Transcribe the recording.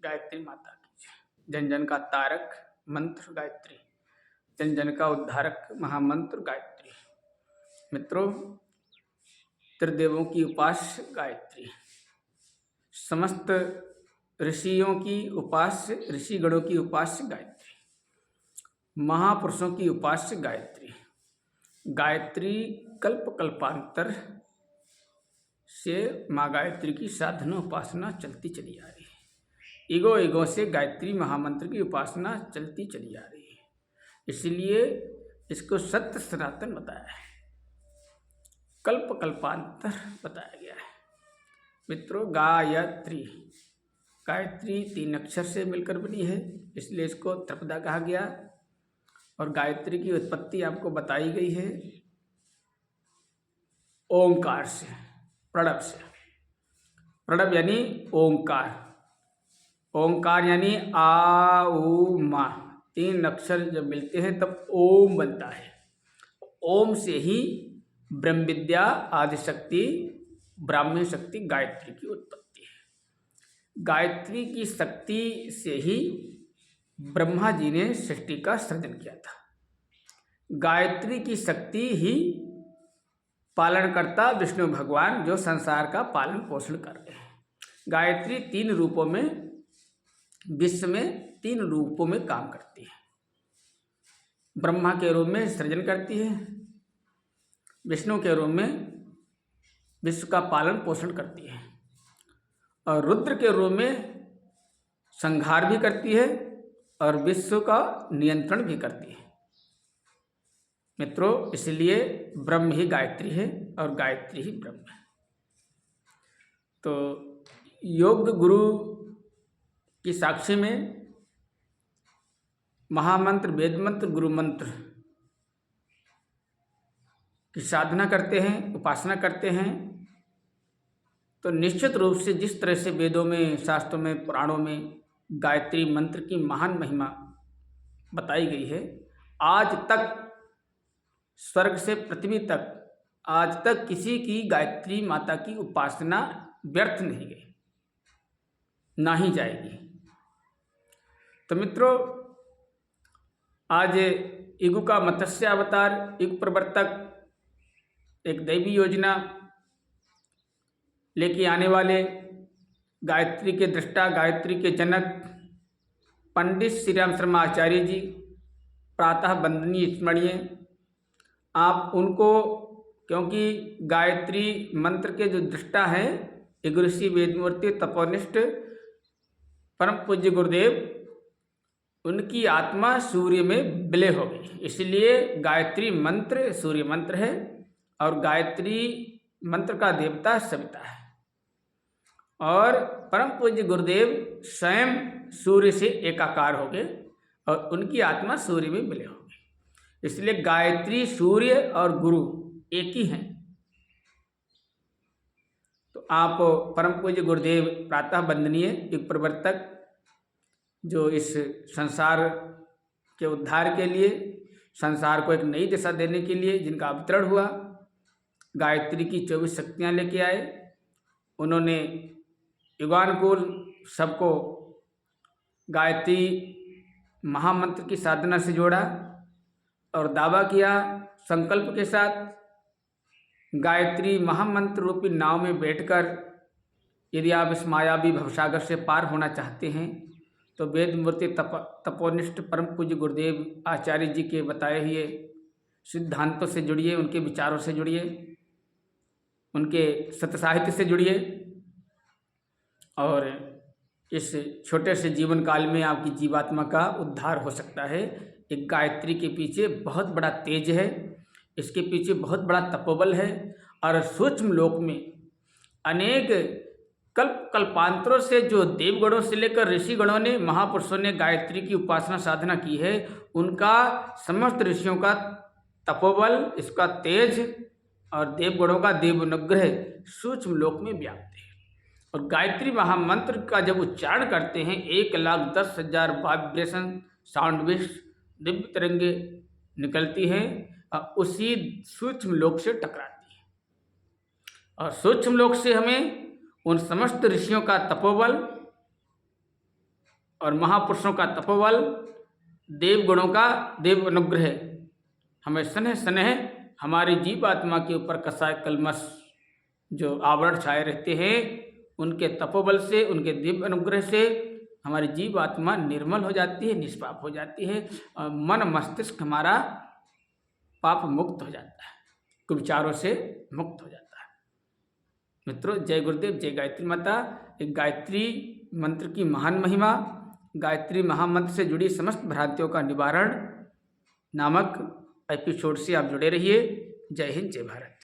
गायत्री माता की जय। जन जन का तारक मंत्र गायत्री, जन जन का उद्धारक महामंत्र गायत्री। मित्रों, त्रिदेवों की उपास्य गायत्री, समस्त ऋषियों की उपास्य, ऋषिगणों की उपास्य गायत्री, महापुरुषों की उपास्य गायत्री। गायत्री कल्प कल्पांतर से माँ गायत्री की साधना उपासना चलती चली आ रही है। ईगो ईगो से गायत्री महामंत्र की उपासना चलती चली आ रही है, इसलिए इसको सत्य सनातन बताया है, कल्प कल्पांतर बताया गया है। मित्रों, गायत्री, गायत्री 3 अक्षर से मिलकर बनी है, इसलिए इसको त्रिपदा कहा गया। और गायत्री की उत्पत्ति आपको बताई गई है ओंकार से, प्रणव से। प्रणव यानी ओंकार, ओंकार यानी आ ऊ मा, 3 अक्षर जब मिलते हैं तब ओम बनता है। ओम से ही ब्रह्म विद्या आदिशक्ति ब्राह्मी शक्ति गायत्री की उत्पत्ति है। गायत्री की शक्ति से ही ब्रह्मा जी ने सृष्टि का सृजन किया था। गायत्री की शक्ति ही पालनकर्ता विष्णु भगवान जो संसार का पालन पोषण कर रहे हैं। गायत्री 3 रूपों में, विश्व में 3 रूपों में काम करती है। ब्रह्मा के रूप में सृजन करती है, विष्णु के रूप में विश्व का पालन पोषण करती है, और रुद्र के रूप में संहार भी करती है और विश्व का नियंत्रण भी करती है। मित्रों, इसलिए ब्रह्म ही गायत्री है और गायत्री ही ब्रह्म है। तो योग गुरु की साक्षी में महामंत्र, वेद मंत्र, गुरु मंत्र की साधना करते हैं, उपासना करते हैं, तो निश्चित रूप से जिस तरह से वेदों में, शास्त्रों में, पुराणों में गायत्री मंत्र की महान महिमा बताई गई है, आज तक स्वर्ग से पृथ्वी तक आज तक किसी की गायत्री माता की उपासना व्यर्थ नहीं गई, ना ही जाएगी। तो मित्रों, आज इगु का मत्स्य अवतार, युग प्रवर्तक एक दैवी योजना लेके आने वाले गायत्री के दृष्टा, गायत्री के जनक पंडित श्री राम शर्मा आचार्य जी प्रातः वंदनीय स्मरणीय। आप उनको, क्योंकि गायत्री मंत्र के जो दृष्टा हैं एक ऋषि वेदमूर्ति तपोनिष्ठ परम पूज्य गुरुदेव, उनकी आत्मा सूर्य में विलय हो गई, इसलिए गायत्री मंत्र सूर्य मंत्र है और गायत्री मंत्र का देवता सविता है। और परम पूज्य गुरुदेव स्वयं सूर्य से एकाकार हो गए और उनकी आत्मा सूर्य में विलय हो गई, इसलिए गायत्री सूर्य और गुरु एक ही हैं। तो आप परम पूज्य गुरुदेव प्रातः वंदनीय युग प्रवर्तक, जो इस संसार के उद्धार के लिए, संसार को एक नई दिशा देने के लिए जिनका अवतरण हुआ, गायत्री की 24 शक्तियाँ लेके आए। उन्होंने युगानुकूल सबको गायत्री महामंत्र की साधना से जोड़ा और दावा किया संकल्प के साथ, गायत्री महामंत्र रूपी नाव में बैठकर यदि आप इस मायावी भवसागर से पार होना चाहते हैं तो वेद मूर्ति तपोनिष्ठ परम पूज्य गुरुदेव आचार्य जी के बताए हुए सिद्धांतों से जुड़िए, उनके विचारों से जुड़िए, उनके सत्य साहित्य से जुड़िए, और इस छोटे से जीवन काल में आपकी जीवात्मा का उद्धार हो सकता है। एक गायत्री के पीछे बहुत बड़ा तेज है, इसके पीछे बहुत बड़ा तपोबल है, और सूक्ष्म लोक में अनेक कल्प कल्पांतरों से जो देवगणों से लेकर ऋषिगणों ने, महापुरुषों ने गायत्री की उपासना साधना की है, उनका समस्त ऋषियों का तपोबल, इसका तेज और देवगणों का देवानुग्रह सूक्ष्म लोक में व्याप्त है। और गायत्री महामंत्र का जब उच्चारण करते हैं 1,10,000 वाइब्रेशन साउंड वेव्स, दिव्य तरंगे निकलती हैं और उसी सूक्ष्म लोक से टकराती है, और सूक्ष्म लोक से हमें उन समस्त ऋषियों का तपोबल और महापुरुषों का तपोबल, देव गुणों का देव अनुग्रह हमें स्नेह स्नेह हमारी जीव आत्मा के ऊपर कसाय कलमश जो आवरण छाए रहते हैं, उनके तपोबल से, उनके दिव्य अनुग्रह से हमारी जीव आत्मा निर्मल हो जाती है, निष्पाप हो जाती है और मन मस्तिष्क हमारा पाप मुक्त हो जाता है, कुविचारों से मुक्त हो जाता है। मित्रों, जय गुरुदेव, जय गायत्री माता। एक गायत्री मंत्र की महान महिमा, गायत्री महामंत्र से जुड़ी समस्त भ्रांतियों का निवारण नामक एपिसोड से आप जुड़े रहिए। जय हिंद, जय भारत।